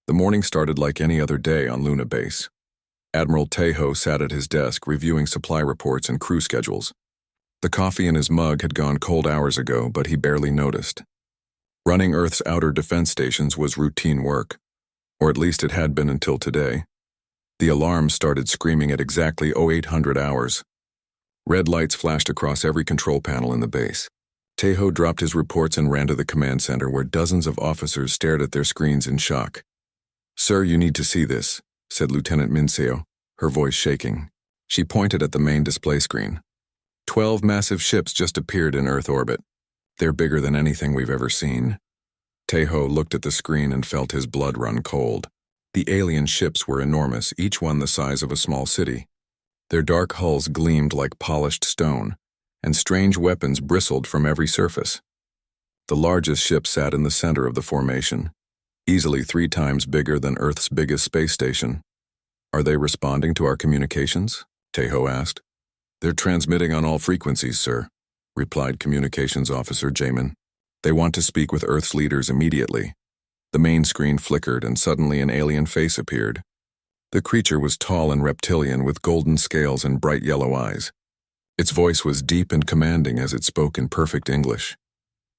The morning started like any other day on Luna Base. Admiral Tejo sat at his desk reviewing supply reports and crew schedules. The coffee in his mug had gone cold hours ago, but he barely noticed. Running Earth's outer defense stations was routine work, or at least it had been until today. The alarms started screaming at exactly 0800 hours. Red lights flashed across every control panel in the base. Tejo dropped his reports and ran to the command center where dozens of officers stared at their screens in shock. "Sir, you need to see this," said Lieutenant Minseo, her voice shaking. She pointed at the main display screen. 12 massive ships just appeared in Earth orbit. They're bigger than anything we've ever seen. Tejo looked at the screen and felt his blood run cold. The alien ships were enormous, each one the size of a small city. Their dark hulls gleamed like polished stone, and strange weapons bristled from every surface. The largest ship sat in the center of the formation, easily 3 times bigger than Earth's biggest space station. "Are they responding to our communications?" Tejo asked. "They're transmitting on all frequencies, sir," replied Communications Officer Jamin. "They want to speak with Earth's leaders immediately." The main screen flickered and suddenly an alien face appeared. The creature was tall and reptilian with golden scales and bright yellow eyes. Its voice was deep and commanding as it spoke in perfect English.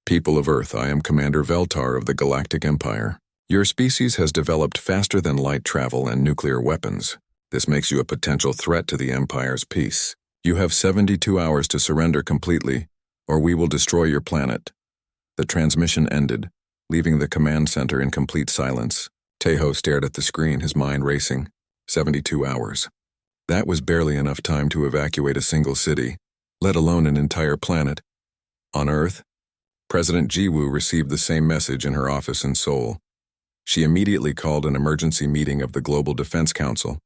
"People of Earth, I am Commander Veltar of the Galactic Empire. Your species has developed faster-than-light travel and nuclear weapons. This makes you a potential threat to the Empire's peace. You have 72 hours to surrender completely, or we will destroy your planet." The transmission ended, leaving the command center in complete silence. Tejo stared at the screen, his mind racing. 72 hours. That was barely enough time to evacuate a single city, let alone an entire planet. On Earth, President Jiwoo received the same message in her office in Seoul. She immediately called an emergency meeting of the Global Defense Council.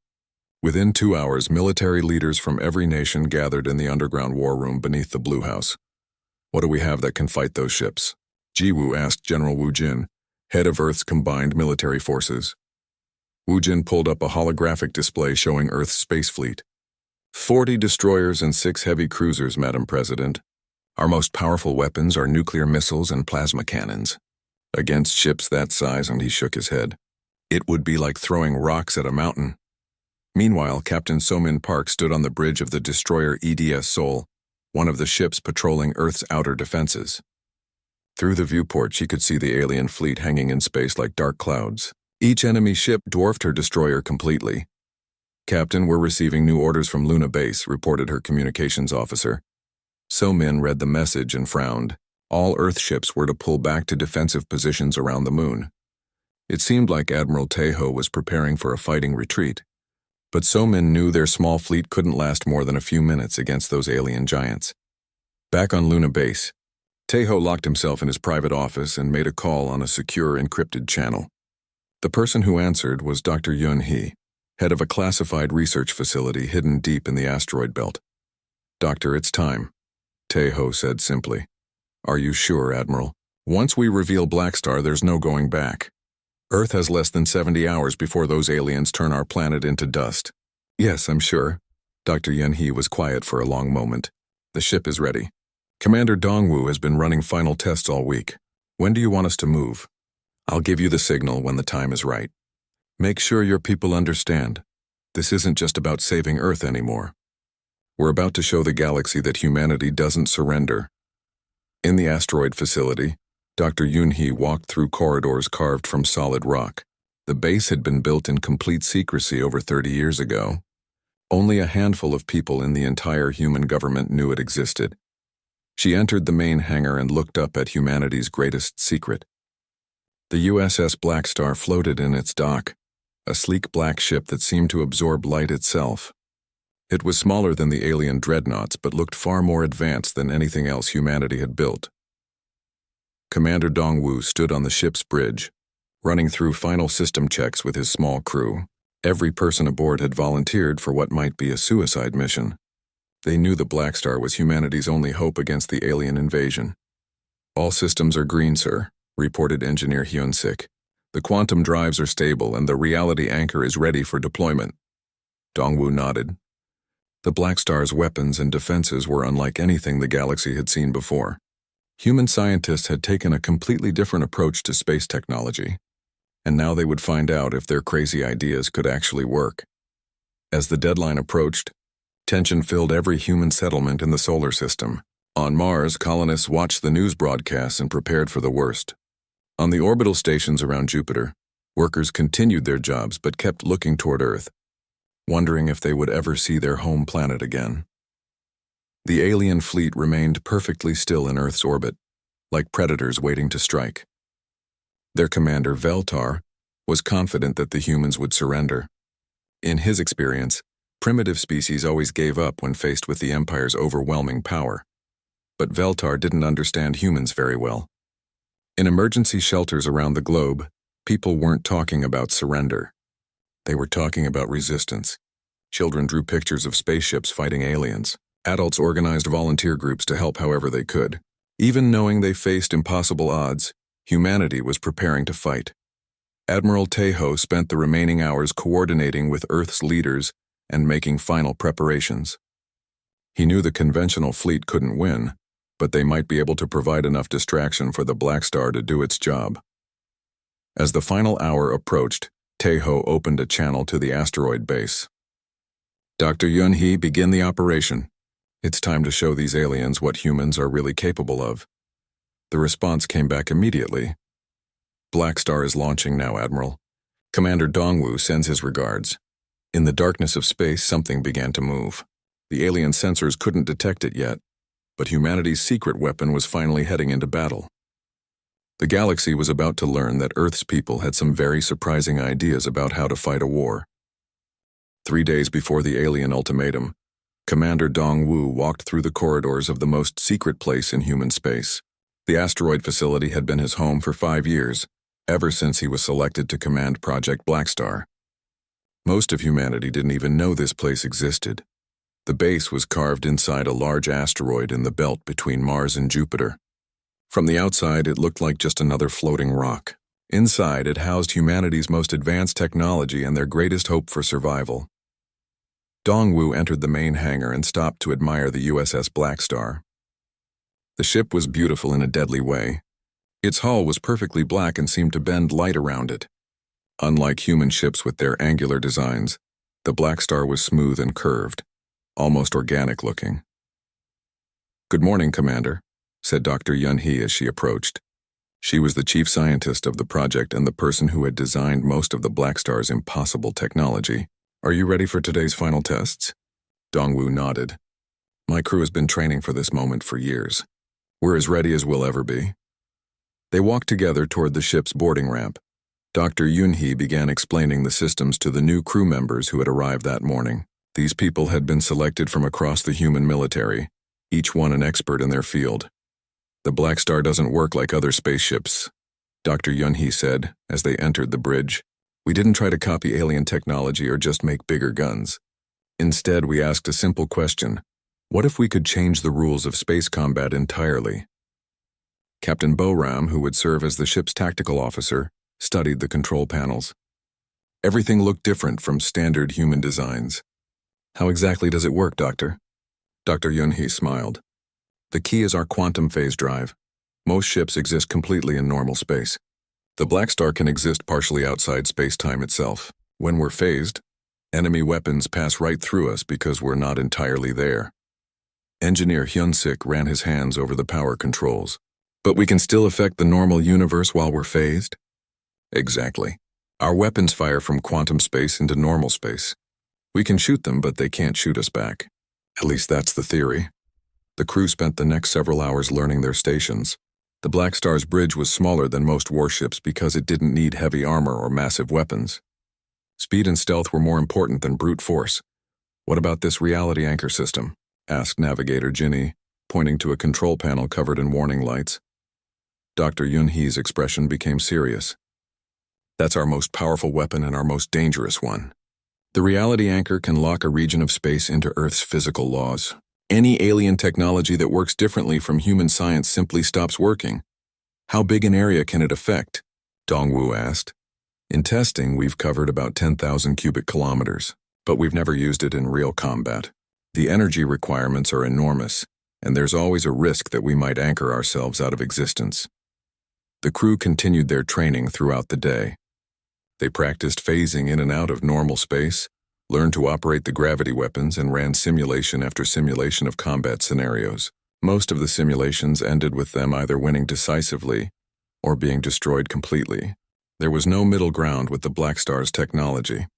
Within 2 hours, military leaders from every nation gathered in the underground war room beneath the Blue House. "What do we have that can fight those ships?" Jiwoo asked General Wu Jin, head of Earth's combined military forces. Wu Jin pulled up a holographic display showing Earth's space fleet. 40 destroyers and 6 heavy cruisers, Madam President. Our most powerful weapons are nuclear missiles and plasma cannons. Against ships that size, and he shook his head, it would be like throwing rocks at a mountain. Meanwhile, Captain Somin Park stood on the bridge of the destroyer EDS Seoul, one of the ships patrolling Earth's outer defenses. Through the viewport, she could see the alien fleet hanging in space like dark clouds. Each enemy ship dwarfed her destroyer completely. "Captain, we're receiving new orders from Luna Base," reported her communications officer. Somin read the message and frowned. All Earth ships were to pull back to defensive positions around the moon. It seemed like Admiral Tejo was preparing for a fighting retreat. But Somin knew their small fleet couldn't last more than a few minutes against those alien giants. Back on Luna Base, Tejo locked himself in his private office and made a call on a secure encrypted channel. The person who answered was Dr. Yun He, head of a classified research facility hidden deep in the asteroid belt. "Doctor, it's time," Tejo said simply. "Are you sure, Admiral? Once we reveal Blackstar, there's no going back. Earth has less than 70 hours before those aliens turn our planet into dust." "Yes, I'm sure." Dr. Yun He was quiet for a long moment. "The ship is ready. Commander Dongwu has been running final tests all week. When do you want us to move? I'll give you the signal when the time is right. Make sure your people understand. This isn't just about saving Earth anymore. We're about to show the galaxy that humanity doesn't surrender." In the asteroid facility, Dr. Yun He walked through corridors carved from solid rock. The base had been built in complete secrecy over 30 years ago. Only a handful of people in the entire human government knew it existed. She entered the main hangar and looked up at humanity's greatest secret. The USS Blackstar floated in its dock, a sleek black ship that seemed to absorb light itself. It was smaller than the alien dreadnoughts, but looked far more advanced than anything else humanity had built. Commander Dongwu stood on the ship's bridge, running through final system checks with his small crew. Every person aboard had volunteered for what might be a suicide mission. They knew the Blackstar was humanity's only hope against the alien invasion. "All systems are green, sir," reported Engineer Hyun-sik. "The quantum drives are stable and the reality anchor is ready for deployment." Dongwu nodded. The Blackstar's weapons and defenses were unlike anything the galaxy had seen before. Human scientists had taken a completely different approach to space technology. and now they would find out if their crazy ideas could actually work. As the deadline approached, tension filled every human settlement in the solar system. On Mars, colonists watched the news broadcasts and prepared for the worst. On the orbital stations around Jupiter, workers continued their jobs but kept looking toward Earth, wondering if they would ever see their home planet again. The alien fleet remained perfectly still in Earth's orbit, like predators waiting to strike. Their commander, Veltar, was confident that the humans would surrender. In his experience, primitive species always gave up when faced with the Empire's overwhelming power. But Veltar didn't understand humans very well. In emergency shelters around the globe, people weren't talking about surrender. They were talking about resistance. Children drew pictures of spaceships fighting aliens. Adults organized volunteer groups to help however they could. Even knowing they faced impossible odds, humanity was preparing to fight. Admiral Tejo spent the remaining hours coordinating with Earth's leaders and making final preparations. He knew the conventional fleet couldn't win, but they might be able to provide enough distraction for the Blackstar to do its job. As the final hour approached, Tejo opened a channel to the asteroid base. Dr. Yunhee, begin the operation. It's time to show these aliens what humans are really capable of. The response came back immediately. Blackstar is launching now, Admiral. Commander Dongwu sends his regards. In the darkness of space, something began to move. The alien sensors couldn't detect it yet, but humanity's secret weapon was finally heading into battle. The galaxy was about to learn that Earth's people had some very surprising ideas about how to fight a war. 3 days before the alien ultimatum, Commander Dongwu walked through the corridors of the most secret place in human space. The asteroid facility had been his home for 5 years, ever since he was selected to command Project Blackstar. Most of humanity didn't even know this place existed. The base was carved inside a large asteroid in the belt between Mars and Jupiter. From the outside, it looked like just another floating rock. Inside, it housed humanity's most advanced technology and their greatest hope for survival. Dongwu entered the main hangar and stopped to admire the USS Blackstar. The ship was beautiful in a deadly way. Its hull was perfectly black and seemed to bend light around it. Unlike human ships with their angular designs, the Blackstar was smooth and curved, almost organic looking. "Good morning, Commander," said Dr. Yunhee as she approached. She was the chief scientist of the project and the person who had designed most of the Blackstar's impossible technology. "Are you ready for today's final tests?" Dongwu nodded. "My crew has been training for this moment for years. We're as ready as we'll ever be." They walked together toward the ship's boarding ramp. Dr. Yunhee began explaining the systems to the new crew members who had arrived that morning. These people had been selected from across the human military, each one an expert in their field. "The Blackstar doesn't work like other spaceships," Dr. Yunhee said as they entered the bridge. "We didn't try to copy alien technology or just make bigger guns. Instead, we asked a simple question: what if we could change the rules of space combat entirely?" Captain Boram, who would serve as the ship's tactical officer, studied the control panels. Everything looked different from standard human designs. "How exactly does it work, Doctor?" Dr. Yunhee smiled. "The key is our quantum phase drive. Most ships exist completely in normal space. The Blackstar can exist partially outside space-time itself. When we're phased, enemy weapons pass right through us because we're not entirely there." Engineer Hyun-sik ran his hands over the power controls. "But we can still affect the normal universe while we're phased?" "Exactly. Our weapons fire from quantum space into normal space. We can shoot them, but they can't shoot us back. At least that's the theory." The crew spent the next several hours learning their stations. The Blackstar's bridge was smaller than most warships because it didn't need heavy armor or massive weapons. Speed and stealth were more important than brute force. "What about this reality anchor system?" asked Navigator Ginny, pointing to a control panel covered in warning lights. Dr. Yunhee's expression became serious. "That's our most powerful weapon and our most dangerous one. The reality anchor can lock a region of space into Earth's physical laws. Any alien technology that works differently from human science simply stops working." "How big an area can it affect?" Dongwu asked. "In testing, we've covered about 10,000 cubic kilometers, but we've never used it in real combat. The energy requirements are enormous, and there's always a risk that we might anchor ourselves out of existence." The crew continued their training throughout the day. They practiced phasing in and out of normal space, learned to operate the gravity weapons, and ran simulation after simulation of combat scenarios. Most of the simulations ended with them either winning decisively or being destroyed completely. There was no middle ground with the Blackstar's technology.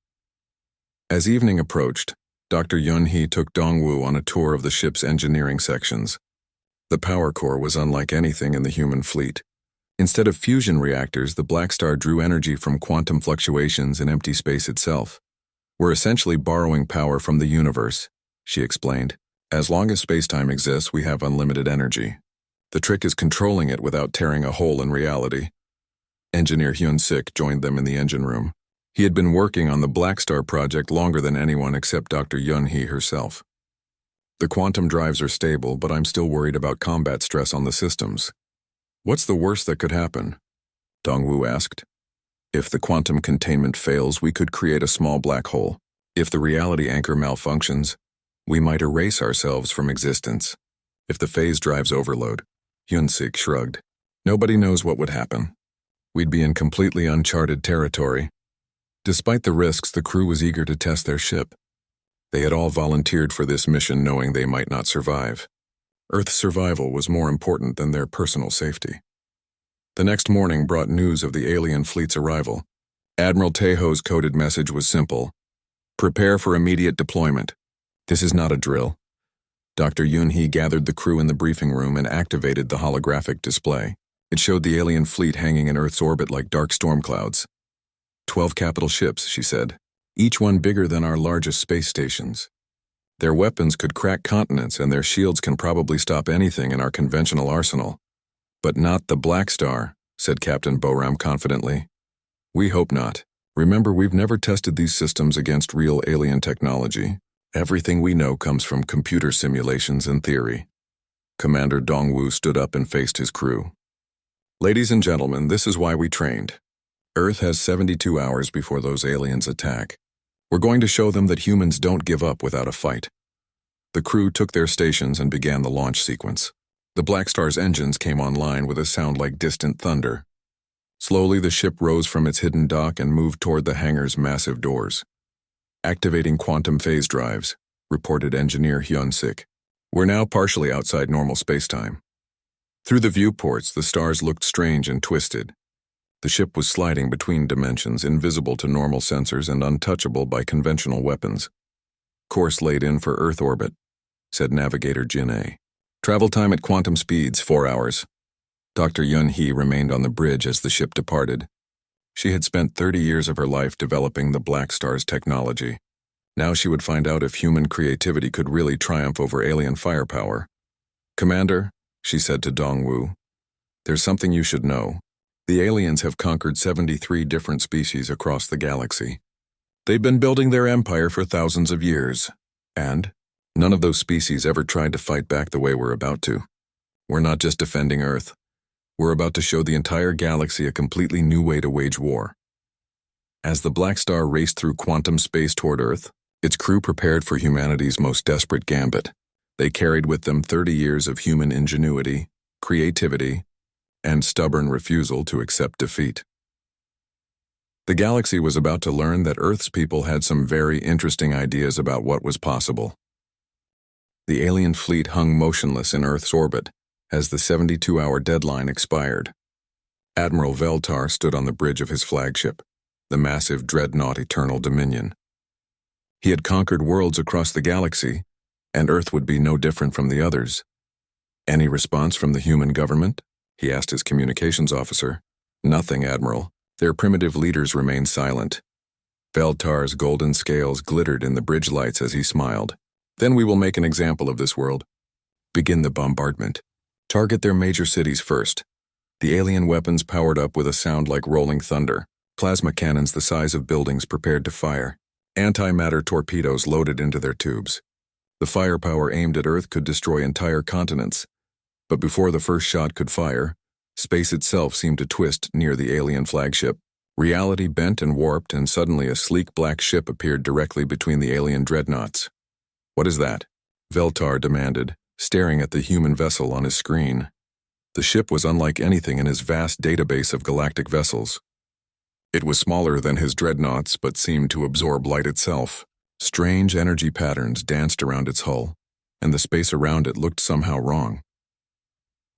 As evening approached, Dr. Yun-hee took Dong-woo on a tour of the ship's engineering sections. The power core was unlike anything in the human fleet. Instead of fusion reactors, the Blackstar drew energy from quantum fluctuations in empty space itself. "We're essentially borrowing power from the universe," she explained. "As long as space-time exists, we have unlimited energy. The trick is controlling it without tearing a hole in reality." Engineer Hyun-sik joined them in the engine room. He had been working on the Blackstar project longer than anyone except Dr. Yun-hee herself. "The quantum drives are stable, but I'm still worried about combat stress on the systems." "What's the worst that could happen?" Dong-woo asked. "If the quantum containment fails, we could create a small black hole. If the reality anchor malfunctions, we might erase ourselves from existence. If the phase drives overload," Hyun-sik shrugged. "Nobody knows what would happen. We'd be in completely uncharted territory." Despite the risks, the crew was eager to test their ship. They had all volunteered for this mission knowing they might not survive. Earth's survival was more important than their personal safety. The next morning brought news of the alien fleet's arrival. Admiral Taeho's coded message was simple: "Prepare for immediate deployment. This is not a drill." Dr. Yun-hee gathered the crew in the briefing room and activated the holographic display. It showed the alien fleet hanging in Earth's orbit like dark storm clouds. 12 capital ships, she said, each one bigger than our largest space stations. Their weapons could crack continents, and their shields can probably stop anything in our conventional arsenal. "But not the Blackstar," said Captain Boram confidently. "We hope not. Remember, we've never tested these systems against real alien technology. Everything we know comes from computer simulations and theory." Commander Dong-woo stood up and faced his crew. "Ladies and gentlemen, this is why we trained. Earth has 72 hours before those aliens attack. We're going to show them that humans don't give up without a fight." The crew took their stations and began the launch sequence. The Blackstar's engines came online with a sound like distant thunder. Slowly, the ship rose from its hidden dock and moved toward the hangar's massive doors. "Activating quantum phase drives," reported engineer Hyun-sik. "We're now partially outside normal spacetime." Through the viewports, the stars looked strange and twisted. The ship was sliding between dimensions, invisible to normal sensors and untouchable by conventional weapons. "Course laid in for Earth orbit," said Navigator Jin-A. "Travel time at quantum speeds, 4 hours." Dr. Yun-hee remained on the bridge as the ship departed. She had spent 30 years of her life developing the Blackstar's technology. Now she would find out if human creativity could really triumph over alien firepower. "Commander," she said to Dong-woo, "there's something you should know. The aliens have conquered 73 different species across the galaxy. They've been building their empire for thousands of years, and none of those species ever tried to fight back the way we're about to. We're not just defending Earth. We're about to show the entire galaxy a completely new way to wage war." As the Blackstar raced through quantum space toward Earth, its crew prepared for humanity's most desperate gambit. They carried with them 30 years of human ingenuity, creativity, and stubborn refusal to accept defeat. The galaxy was about to learn that Earth's people had some very interesting ideas about what was possible. The alien fleet hung motionless in Earth's orbit as the 72-hour deadline expired. Admiral Veltar stood on the bridge of his flagship, the massive dreadnought Eternal Dominion. He had conquered worlds across the galaxy, and Earth would be no different from the others. "Any response from the human government?" he asked his communications officer. "Nothing, Admiral. Their primitive leaders remain silent." Veltar's golden scales glittered in the bridge lights as he smiled. "Then we will make an example of this world. Begin the bombardment. Target their major cities first." The alien weapons powered up with a sound like rolling thunder. Plasma cannons the size of buildings prepared to fire. Antimatter torpedoes loaded into their tubes. The firepower aimed at Earth could destroy entire continents. But before the first shot could fire, space itself seemed to twist near the alien flagship. Reality bent and warped, and suddenly a sleek black ship appeared directly between the alien dreadnoughts. "What is that?" Veltar demanded, staring at the human vessel on his screen. The ship was unlike anything in his vast database of galactic vessels. It was smaller than his dreadnoughts but seemed to absorb light itself. Strange energy patterns danced around its hull, and the space around it looked somehow wrong.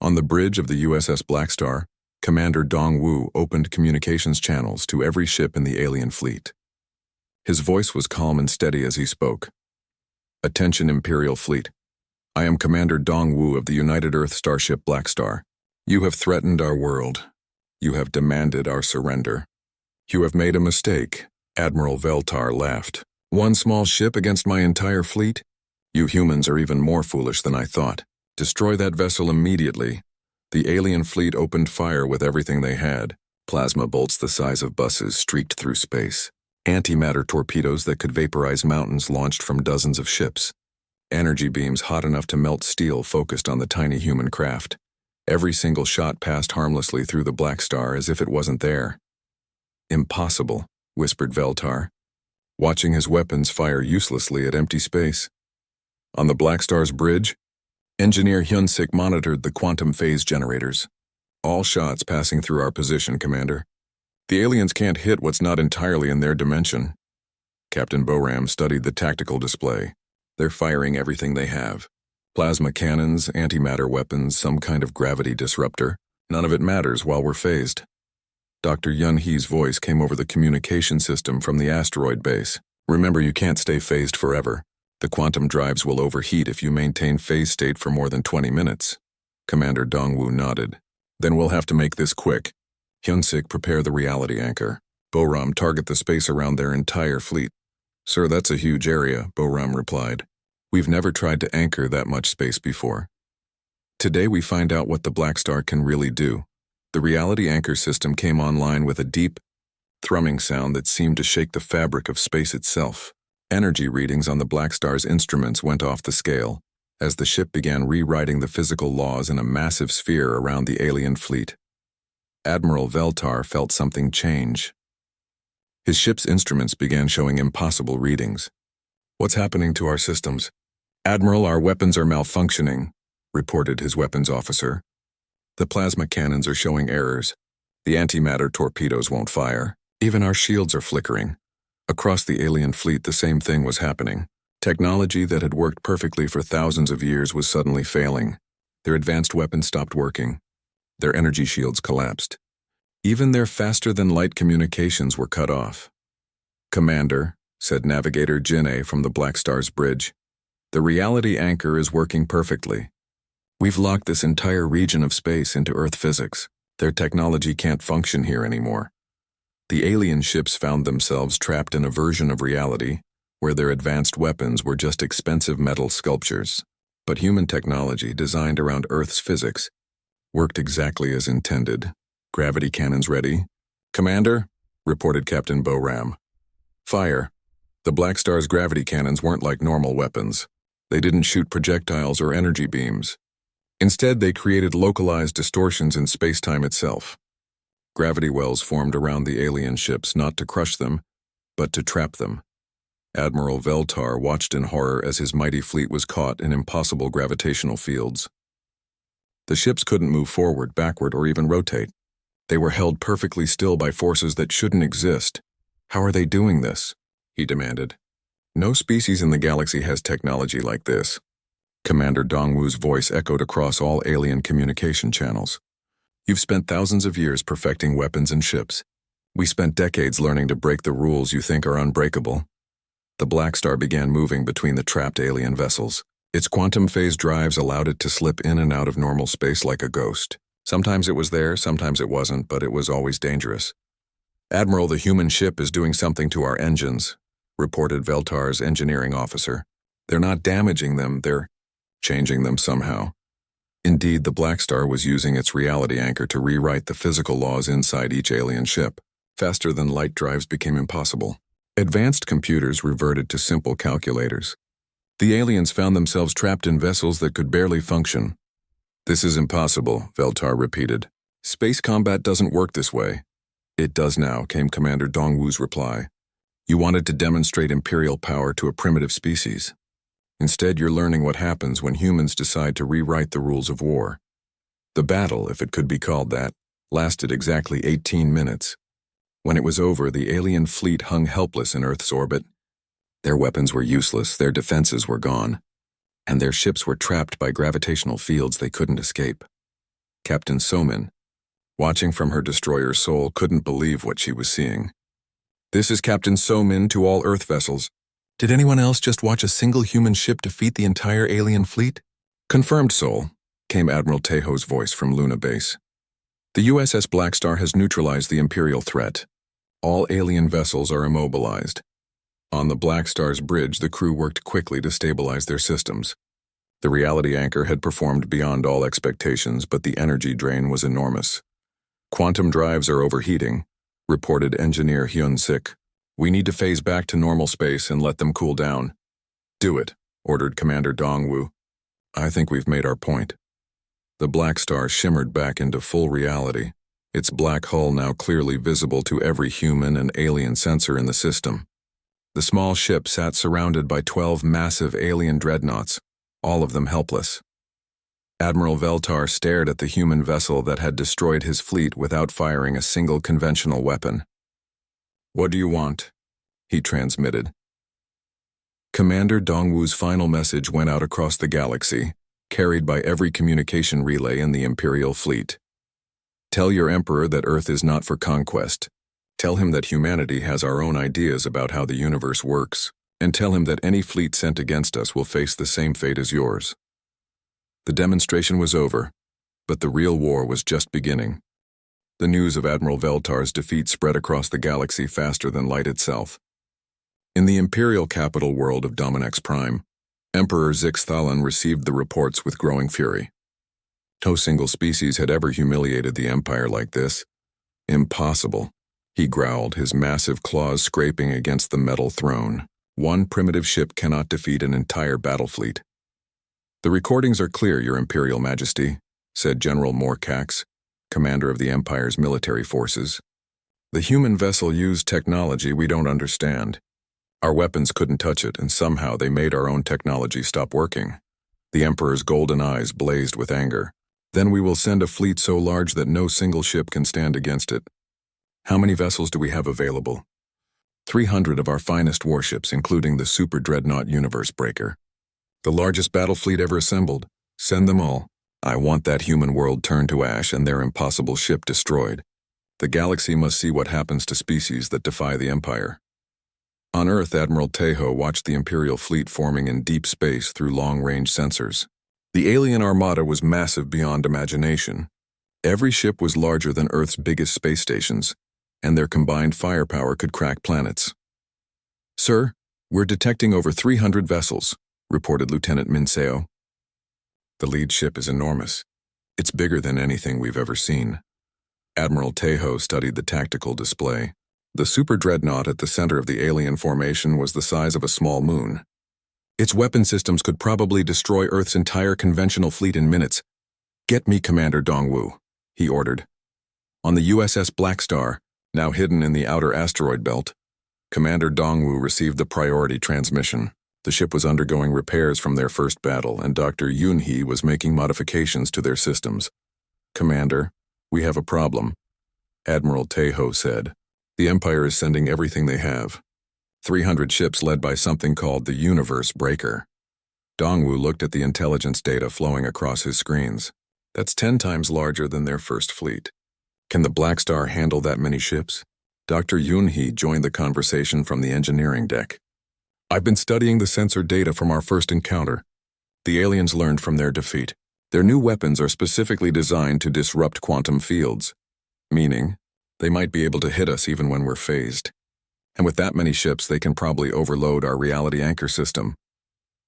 On the bridge of the USS Blackstar, Commander Dong-Wu opened communications channels to every ship in the alien fleet. His voice was calm and steady as he spoke. "Attention, Imperial Fleet. I am Commander Dong-Wu of the United Earth starship Blackstar. You have threatened our world. You have demanded our surrender. You have made a mistake," Admiral Veltar laughed. "One small ship against my entire fleet? You humans are even more foolish than I thought. Destroy that vessel immediately." The alien fleet opened fire with everything they had. Plasma bolts the size of buses streaked through space. Antimatter torpedoes that could vaporize mountains launched from dozens of ships. Energy beams hot enough to melt steel focused on the tiny human craft. Every single shot passed harmlessly through the Blackstar as if it wasn't there. "Impossible," whispered Veltar, watching his weapons fire uselessly at empty space. On the Blackstar's bridge, Engineer Hyun-sik monitored the quantum phase generators. "All shots passing through our position, Commander. The aliens can't hit what's not entirely in their dimension." Captain Boram studied the tactical display. "They're firing everything they have. Plasma cannons, antimatter weapons, some kind of gravity disruptor. None of it matters while we're phased." Dr. Yun-hee's voice came over the communication system from the asteroid base. "Remember, you can't stay phased forever. The quantum drives will overheat if you maintain phase state for more than 20 minutes. Commander Dong-Wu nodded. "Then we'll have to make this quick. Hyun-sik, prepare the reality anchor. Boram, target the space around their entire fleet." "Sir, that's a huge area," Boram replied. "We've never tried to anchor that much space before. Today we find out what the Blackstar can really do." The reality anchor system came online with a deep, thrumming sound that seemed to shake the fabric of space itself. Energy readings on the Blackstar's instruments went off the scale as the ship began rewriting the physical laws in a massive sphere around the alien fleet. Admiral Veltar felt something change. His ship's instruments began showing impossible readings. "What's happening to our systems?" "Admiral, our weapons are malfunctioning," reported his weapons officer. "The plasma cannons are showing errors. The antimatter torpedoes won't fire. Even our shields are flickering." Across the alien fleet, the same thing was happening. Technology that had worked perfectly for thousands of years was suddenly failing. Their advanced weapons stopped working. Their energy shields collapsed. Even their faster-than-light communications were cut off. "Commander," said Navigator Jin-A from the Blackstar's bridge, "the reality anchor is working perfectly. We've locked this entire region of space into Earth physics. Their technology can't function here anymore." The alien ships found themselves trapped in a version of reality where their advanced weapons were just expensive metal sculptures. But human technology, designed around Earth's physics, worked exactly as intended. "Gravity cannons ready." "Commander," reported Captain Boram. "Fire." The Blackstar's gravity cannons weren't like normal weapons. They didn't shoot projectiles or energy beams. Instead, they created localized distortions in space-time itself. Gravity wells formed around the alien ships not to crush them, but to trap them. Admiral Veltar watched in horror as his mighty fleet was caught in impossible gravitational fields. The ships couldn't move forward, backward, or even rotate. They were held perfectly still by forces that shouldn't exist. "How are they doing this?" he demanded. "No species in the galaxy has technology like this." Commander Dong-Wu's voice echoed across all alien communication channels. "You've spent thousands of years perfecting weapons and ships. We spent decades learning to break the rules you think are unbreakable." The Blackstar began moving between the trapped alien vessels. Its quantum phase drives allowed it to slip in and out of normal space like a ghost. Sometimes it was there, sometimes it wasn't, but it was always dangerous. "Admiral, the human ship is doing something to our engines," reported Veltar's engineering officer. "They're not damaging them, they're changing them somehow." Indeed, the Blackstar was using its reality anchor to rewrite the physical laws inside each alien ship. Faster-than-light drives became impossible. Advanced computers reverted to simple calculators. The aliens found themselves trapped in vessels that could barely function. "This is impossible," Veltar repeated. "Space combat doesn't work this way." "It does now," came Commander Dong-Wu's reply. "You wanted to demonstrate imperial power to a primitive species. Instead, you're learning what happens when humans decide to rewrite the rules of war." The battle, if it could be called that, lasted exactly 18 minutes. When it was over, the alien fleet hung helpless in Earth's orbit. Their weapons were useless, their defenses were gone, and their ships were trapped by gravitational fields they couldn't escape. Captain Somin, watching from her destroyer Sol, couldn't believe what she was seeing. "This is Captain Somin to all Earth vessels. Did anyone else just watch a single human ship defeat the entire alien fleet?" "Confirmed, Sol," came Admiral Tejo's voice from Luna Base. "The USS Blackstar has neutralized the Imperial threat. All alien vessels are immobilized. On the Blackstar's bridge, the crew worked quickly to stabilize their systems. The reality anchor had performed beyond all expectations, but the energy drain was enormous. Quantum drives are overheating," reported Engineer Hyun-sik. "We need to phase back to normal space and let them cool down." "Do it," ordered Commander Dongwu. "I think we've made our point." The Blackstar shimmered back into full reality, its black hull now clearly visible to every human and alien sensor in the system. The small ship sat surrounded by 12 massive alien dreadnoughts, all of them helpless. Admiral Veltar stared at the human vessel that had destroyed his fleet without firing a single conventional weapon. "What do you want?" he transmitted. Commander Dongwu's final message went out across the galaxy, carried by every communication relay in the Imperial fleet. "Tell your Emperor that Earth is not for conquest. Tell him that humanity has our own ideas about how the universe works, and tell him that any fleet sent against us will face the same fate as yours." The demonstration was over, but the real war was just beginning. The news of Admiral Veltar's defeat spread across the galaxy faster than light itself. In the Imperial capital world of Dominex Prime, Emperor Zixthalan received the reports with growing fury. No single species had ever humiliated the Empire like this. "Impossible," he growled, his massive claws scraping against the metal throne. "One primitive ship cannot defeat an entire battle fleet." "The recordings are clear, Your Imperial Majesty," said General Morcax, commander of the Empire's military forces. "The human vessel used technology we don't understand. Our weapons couldn't touch it, and somehow they made our own technology stop working." The Emperor's golden eyes blazed with anger. "Then we will send a fleet so large that no single ship can stand against it. How many vessels do we have available?" 300 of our finest warships, including the super dreadnought Universe Breaker. "The largest battle fleet ever assembled. Send them all. I want that human world turned to ash and their impossible ship destroyed. The galaxy must see what happens to species that defy the Empire." On Earth, Admiral Tejo watched the Imperial fleet forming in deep space through long-range sensors. The alien armada was massive beyond imagination. Every ship was larger than Earth's biggest space stations, and their combined firepower could crack planets. "Sir, we're detecting over 300 vessels," reported Lieutenant Minseo. "The lead ship is enormous. It's bigger than anything we've ever seen." Admiral Tejo studied the tactical display. The super dreadnought at the center of the alien formation was the size of a small moon. Its weapon systems could probably destroy Earth's entire conventional fleet in minutes. "Get me Commander Dongwu," he ordered. On the USS Blackstar, now hidden in the outer asteroid belt, Commander Dongwu received the priority transmission. The ship was undergoing repairs from their first battle, and Dr. Yunhee was making modifications to their systems. "Commander, we have a problem," Admiral Tejo said. "The Empire is sending everything they have. 300 ships led by something called the Universe Breaker." Dongwu looked at the intelligence data flowing across his screens. "That's 10 times larger than their first fleet. Can the Blackstar handle that many ships?" Dr. Yunhee joined the conversation from the engineering deck. "I've been studying the sensor data from our first encounter. The aliens learned from their defeat. Their new weapons are specifically designed to disrupt quantum fields, meaning they might be able to hit us even when we're phased. And with that many ships, they can probably overload our reality anchor system."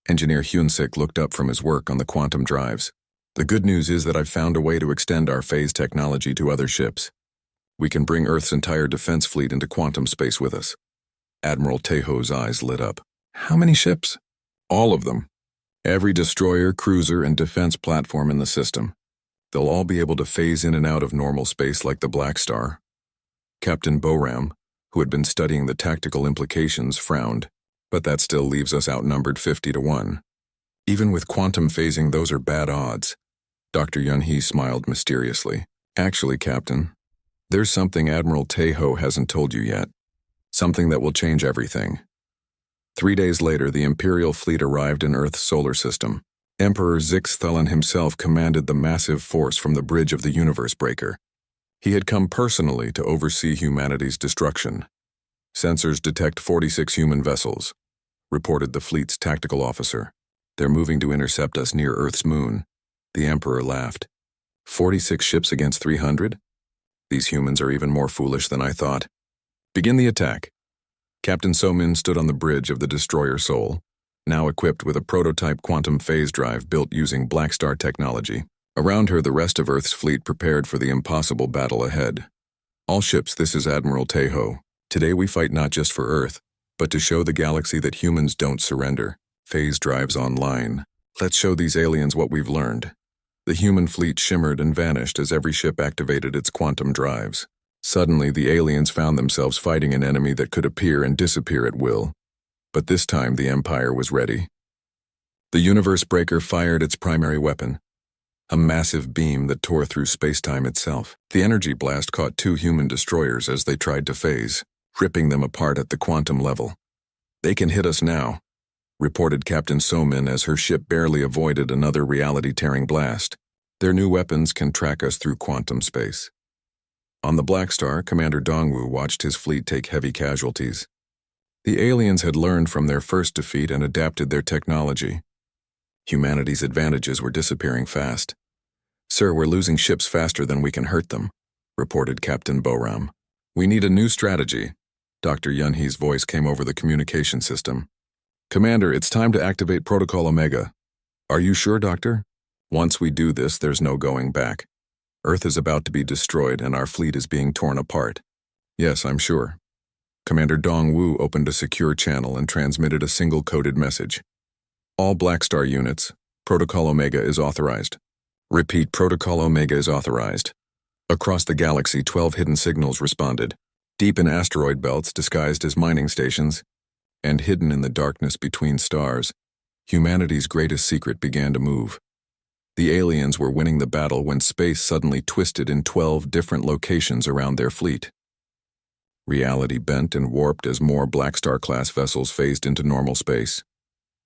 Engineer Hyun-sik looked up from his work on the quantum drives. "The good news is that I've found a way to extend our phase technology to other ships. We can bring Earth's entire defense fleet into quantum space with us." Admiral Tejo's eyes lit up. "How many ships?" "All of them. Every destroyer, cruiser, and defense platform in the system. They'll all be able to phase in and out of normal space like the Blackstar." Captain Boram, who had been studying the tactical implications, frowned. "But that still leaves us outnumbered 50-1. Even with quantum phasing, those are bad odds." Dr. Yunhee smiled mysteriously. "Actually, Captain, There's something Admiral Tejo hasn't told you yet. Something that will change everything. 3 days later, the Imperial fleet arrived in Earth's solar system. Emperor Zixthalan himself commanded the massive force from the bridge of the Universe Breaker. He had come personally to oversee humanity's destruction. Sensors detect 46 human vessels, reported the fleet's tactical officer. They're moving to intercept us near Earth's moon. The Emperor laughed. 46 ships against 300? These humans are even more foolish than I thought. Begin the attack. Captain Somin stood on the bridge of the destroyer Sol, now equipped with a prototype quantum phase drive built using Blackstar technology. Around her, the rest of Earth's fleet prepared for the impossible battle ahead. All ships, this is Admiral Tejo. Today we fight not just for Earth, but to show the galaxy that humans don't surrender. Phase drives online. Let's show these aliens what we've learned. The human fleet shimmered and vanished as every ship activated its quantum drives. Suddenly, the aliens found themselves fighting an enemy that could appear and disappear at will. But this time, the Empire was ready. The Universe Breaker fired its primary weapon, a massive beam that tore through space-time itself. The energy blast caught 2 human destroyers as they tried to phase, ripping them apart at the quantum level. "They can hit us now," reported Captain Somin as her ship barely avoided another reality-tearing blast. "Their new weapons can track us through quantum space." On the Blackstar, Commander Dongwu watched his fleet take heavy casualties. The aliens had learned from their first defeat and adapted their technology. Humanity's advantages were disappearing fast. "Sir, we're losing ships faster than we can hurt them," reported Captain Boram. "We need a new strategy." Dr. Yunhee's voice came over the communication system. "Commander, it's time to activate Protocol Omega." "Are you sure, Doctor?" "Once we do this, there's no going back. Earth is about to be destroyed and our fleet is being torn apart." "Yes, I'm sure." Commander Dongwu opened a secure channel and transmitted a single coded message. "All Blackstar units, Protocol Omega is authorized." "Repeat, Protocol Omega is authorized." Across the galaxy, 12 hidden signals responded, deep in asteroid belts disguised as mining stations, and hidden in the darkness between stars. Humanity's greatest secret began to move. The aliens were winning the battle when space suddenly twisted in 12 different locations around their fleet. Reality bent and warped as more Blackstar-class vessels phased into normal space.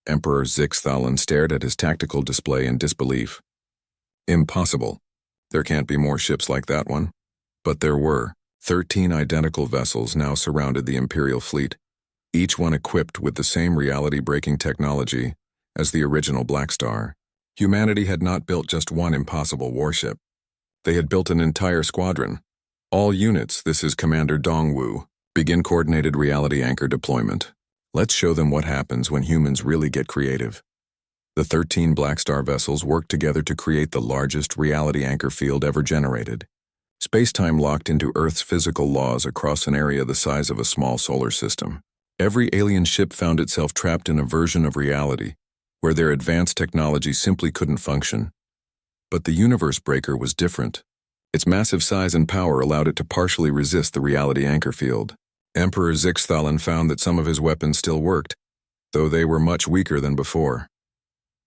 Emperor Zixthalan stared at his tactical display in disbelief. "Impossible. There can't be more ships like that one." But there were. 13 identical vessels now surrounded the Imperial fleet, each one equipped with the same reality-breaking technology as the original Blackstar. Humanity had not built just one impossible warship. They had built an entire squadron. "All units, this is Commander Dongwu. Begin coordinated reality anchor deployment. Let's show them what happens when humans really get creative." The 13 Blackstar vessels worked together to create the largest reality anchor field ever generated. Space-time locked into Earth's physical laws across an area the size of a small solar system. Every alien ship found itself trapped in a version of reality where their advanced technology simply couldn't function. But the Universe Breaker was different. Its massive size and power allowed it to partially resist the reality anchor field. Emperor Zixthalan found that some of his weapons still worked, though they were much weaker than before.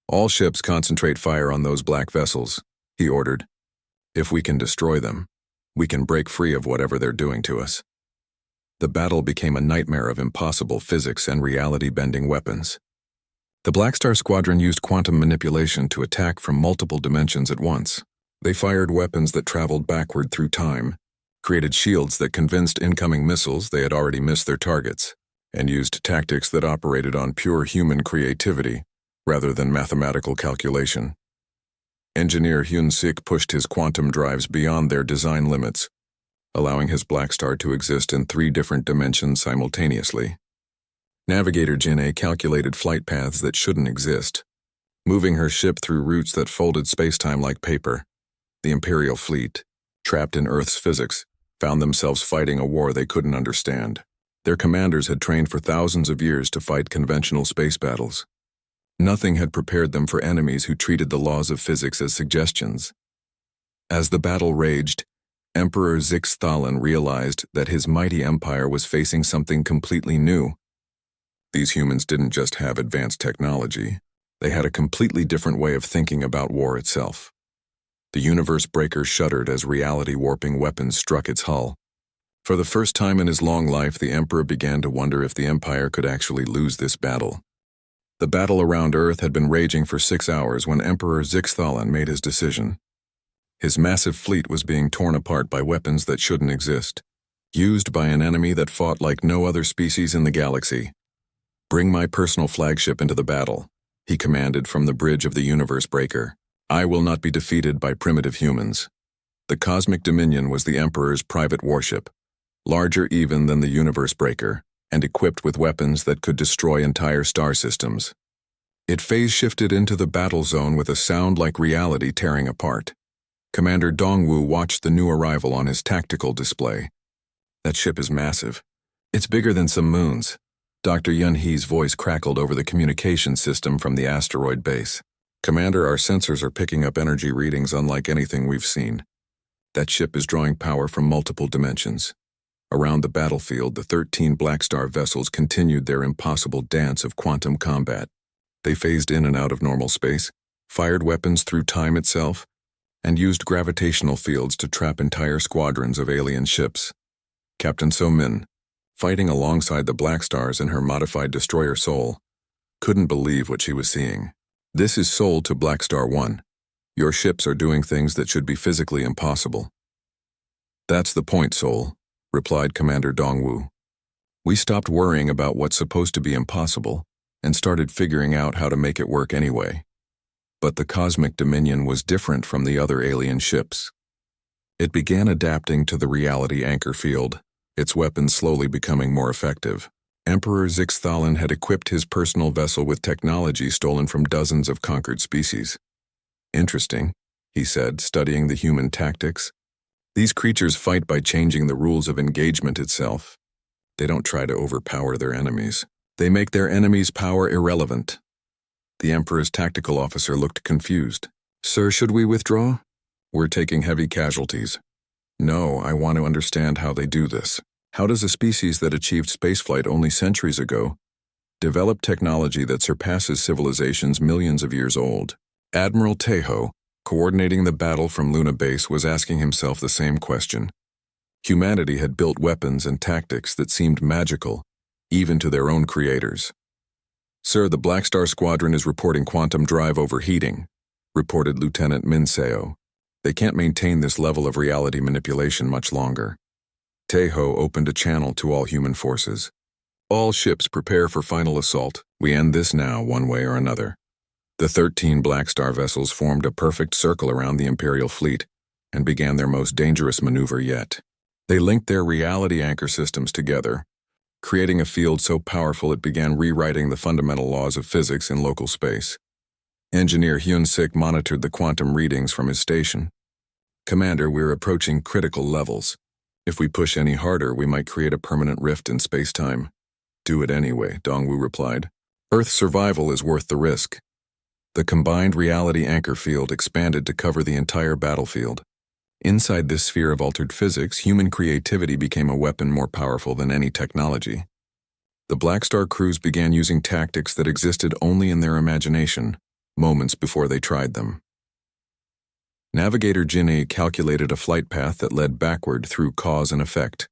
"All ships concentrate fire on those black vessels," he ordered. "If we can destroy them, we can break free of whatever they're doing to us." The battle became a nightmare of impossible physics and reality-bending weapons. The Blackstar Squadron used quantum manipulation to attack from multiple dimensions at once. They fired weapons that traveled backward through time, created shields that convinced incoming missiles they had already missed their targets, and used tactics that operated on pure human creativity rather than mathematical calculation. Engineer Hyun-sik pushed his quantum drives beyond their design limits, allowing his Blackstar to exist in 3 different dimensions simultaneously. Navigator Jin-A calculated flight paths that shouldn't exist, moving her ship through routes that folded spacetime like paper. The Imperial fleet, trapped in Earth's physics, found themselves fighting a war they couldn't understand. Their commanders had trained for thousands of years to fight conventional space battles. Nothing had prepared them for enemies who treated the laws of physics as suggestions. As the battle raged, Emperor Zixthalan realized that his mighty empire was facing something completely new. These humans didn't just have advanced technology, they had a completely different way of thinking about war itself. The universe breaker shuddered as reality-warping weapons struck its hull. For the first time in his long life, the Emperor began to wonder if the Empire could actually lose this battle. The battle around Earth had been raging for 6 hours when Emperor Zixthalan made his decision. His massive fleet was being torn apart by weapons that shouldn't exist, used by an enemy that fought like no other species in the galaxy. "Bring my personal flagship into the battle," he commanded from the bridge of the universe breaker. "I will not be defeated by primitive humans." The Cosmic Dominion was the Emperor's private warship, larger even than the universe breaker, and equipped with weapons that could destroy entire star systems. It phase-shifted into the battle zone with a sound like reality tearing apart. Commander Dongwu watched the new arrival on his tactical display. "That ship is massive. It's bigger than some moons." Dr. Yunhee's voice crackled over the communication system from the asteroid base. "Commander, our sensors are picking up energy readings unlike anything we've seen. That ship is drawing power from multiple dimensions." Around the battlefield, the 13 Blackstar vessels continued their impossible dance of quantum combat. They phased in and out of normal space, fired weapons through time itself, and used gravitational fields to trap entire squadrons of alien ships. Captain So-min, fighting alongside the Blackstars in her modified destroyer Sol, couldn't believe what she was seeing. "This is Sol to Blackstar 1. Your ships are doing things that should be physically impossible." "That's the point, Sol," replied Commander Dongwu. "We stopped worrying about what's supposed to be impossible and started figuring out how to make it work anyway." But the Cosmic Dominion was different from the other alien ships. It began adapting to the reality anchor field, its weapons slowly becoming more effective. Emperor Zixthalan had equipped his personal vessel with technology stolen from dozens of conquered species. "Interesting," he said, studying the human tactics. "These creatures fight by changing the rules of engagement itself. They don't try to overpower their enemies. They make their enemies' power irrelevant." The Emperor's tactical officer looked confused. "Sir, should we withdraw? We're taking heavy casualties." "No, I want to understand how they do this. How does a species that achieved spaceflight only centuries ago develop technology that surpasses civilizations millions of years old?" Admiral Tejo, coordinating the battle from Luna Base, was asking himself the same question. Humanity had built weapons and tactics that seemed magical, even to their own creators. "Sir, the Blackstar Squadron is reporting quantum drive overheating," reported Lieutenant Minseo. "They can't maintain this level of reality manipulation much longer." Tejo opened a channel to all human forces. "All ships prepare for final assault. We end this now, one way or another." The 13 Blackstar vessels formed a perfect circle around the Imperial fleet and began their most dangerous maneuver yet. They linked their reality anchor systems together, creating a field so powerful it began rewriting the fundamental laws of physics in local space. Engineer Hyun-sik monitored the quantum readings from his station. "Commander, we're approaching critical levels. If we push any harder, we might create a permanent rift in space-time." "Do it anyway," Dongwu replied. "Earth's survival is worth the risk." The combined reality anchor field expanded to cover the entire battlefield. Inside this sphere of altered physics, human creativity became a weapon more powerful than any technology. The Blackstar crews began using tactics that existed only in their imagination, moments before they tried them. Navigator Jinnie calculated a flight path that led backward through cause and effect,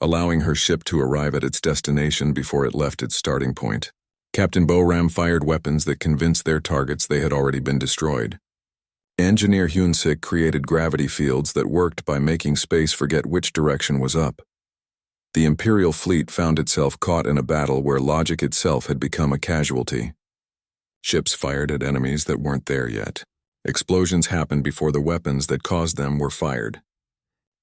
allowing her ship to arrive at its destination before it left its starting point. Captain Boram fired weapons that convinced their targets they had already been destroyed. Engineer Hyun-sik created gravity fields that worked by making space forget which direction was up. The Imperial fleet found itself caught in a battle where logic itself had become a casualty. Ships fired at enemies that weren't there yet. Explosions happened before the weapons that caused them were fired.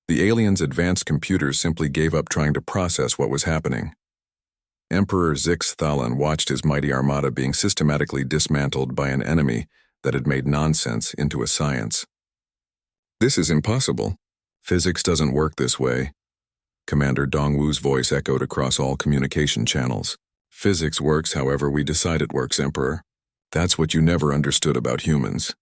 The aliens' advanced computers simply gave up trying to process what was happening. Emperor Zixthalan watched his mighty armada being systematically dismantled by an enemy that had made nonsense into a science. "This is impossible. Physics doesn't work this way." Commander Dongwu's voice echoed across all communication channels. "Physics works however we decide it works, Emperor. That's what you never understood about humans."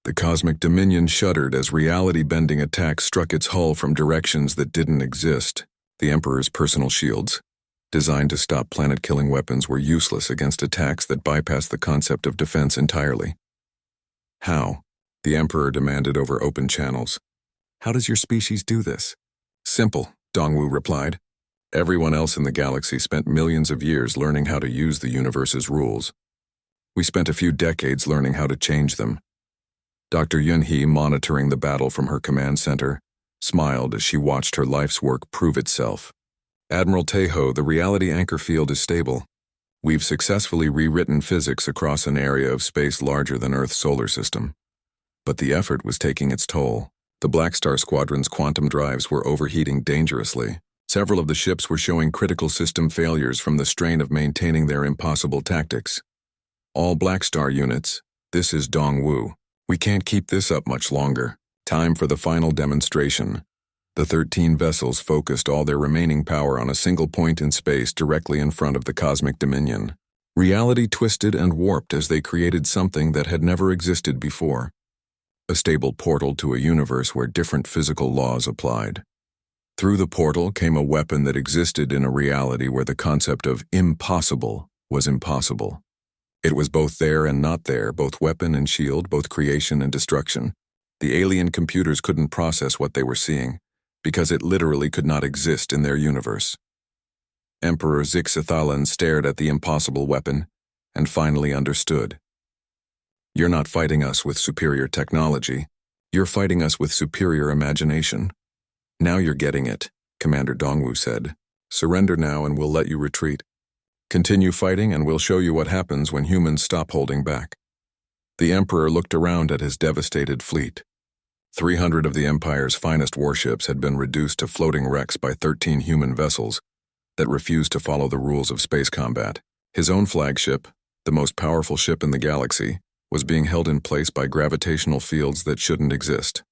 The Cosmic Dominion shuddered as reality-bending attacks struck its hull from directions that didn't exist. The Emperor's personal shields, designed to stop planet-killing weapons, were useless against attacks that bypassed the concept of defense entirely. "How?" The Emperor demanded over open channels. How does your species do this? Simple, Dongwu replied. Everyone else in the galaxy spent millions of years learning how to use the universe's rules. We spent a few decades learning how to change them. Dr. Yunhee, monitoring the battle from her command center, smiled as she watched her life's work prove itself. Admiral Taeho, the reality anchor field is stable. We've successfully rewritten physics across an area of space larger than Earth's solar system. But the effort was taking its toll. The Blackstar squadron's quantum drives were overheating dangerously. Several of the ships were showing critical system failures from the strain of maintaining their impossible tactics. All Blackstar units, this is Dongwu. We can't keep this up much longer. Time for the final demonstration. The 13 vessels focused all their remaining power on a single point in space directly in front of the cosmic dominion. Reality twisted and warped as they created something that had never existed before. A stable portal to a universe where different physical laws applied. Through the portal came a weapon that existed in a reality where the concept of impossible was impossible. It was both there and not there, both weapon and shield, both creation and destruction. The alien computers couldn't process what they were seeing, because it literally could not exist in their universe. Emperor Zixathalan stared at the impossible weapon, and finally understood. You're not fighting us with superior technology. You're fighting us with superior imagination. Now you're getting it, Commander Dongwu said. Surrender now and we'll let you retreat. Continue fighting and we'll show you what happens when humans stop holding back. The Emperor looked around at his devastated fleet. 300 of the Empire's finest warships had been reduced to floating wrecks by 13 human vessels that refused to follow the rules of space combat. His own flagship, the most powerful ship in the galaxy, was being held in place by gravitational fields that shouldn't exist.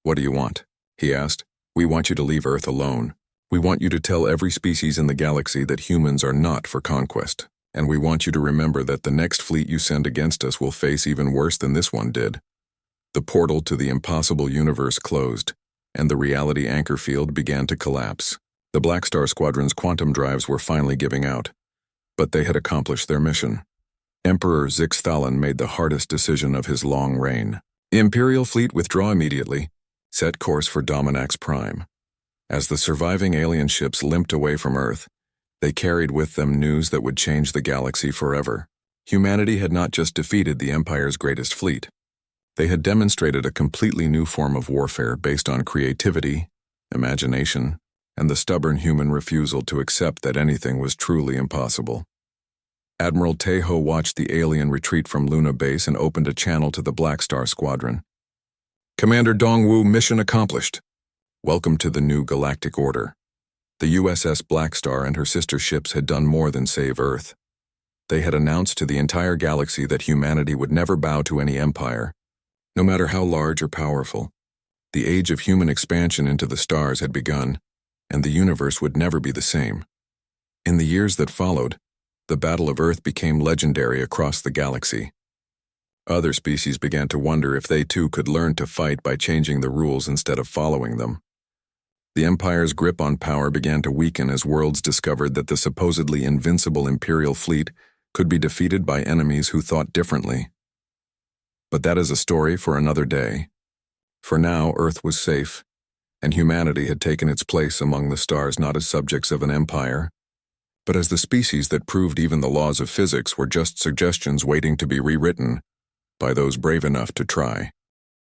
What do you want? He asked. We want you to leave Earth alone. We want you to tell every species in the galaxy that humans are not for conquest, and we want you to remember that the next fleet you send against us will face even worse than this one did. The portal to the impossible universe closed, and the reality anchor field began to collapse. The Blackstar squadron's quantum drives were finally giving out, but they had accomplished their mission. Emperor Zixathalan made the hardest decision of his long reign. Imperial fleet withdraw immediately. Set course for Dominax Prime. As the surviving alien ships limped away from Earth, they carried with them news that would change the galaxy forever. Humanity had not just defeated the Empire's greatest fleet. They had demonstrated a completely new form of warfare based on creativity, imagination, and the stubborn human refusal to accept that anything was truly impossible. Admiral Taeho watched the alien retreat from Luna Base and opened a channel to the Blackstar squadron. Commander Dongwu, mission accomplished. Welcome to the new galactic order. The USS Blackstar and her sister ships had done more than save Earth. They had announced to the entire galaxy that humanity would never bow to any empire, no matter how large or powerful. The age of human expansion into the stars had begun, and the universe would never be the same. In the years that followed, the Battle of Earth became legendary across the galaxy. Other species began to wonder if they too could learn to fight by changing the rules instead of following them. The Empire's grip on power began to weaken as worlds discovered that the supposedly invincible Imperial fleet could be defeated by enemies who thought differently. But that is a story for another day. For now, Earth was safe, and humanity had taken its place among the stars not as subjects of an empire, but as the species that proved even the laws of physics were just suggestions waiting to be rewritten by those brave enough to try.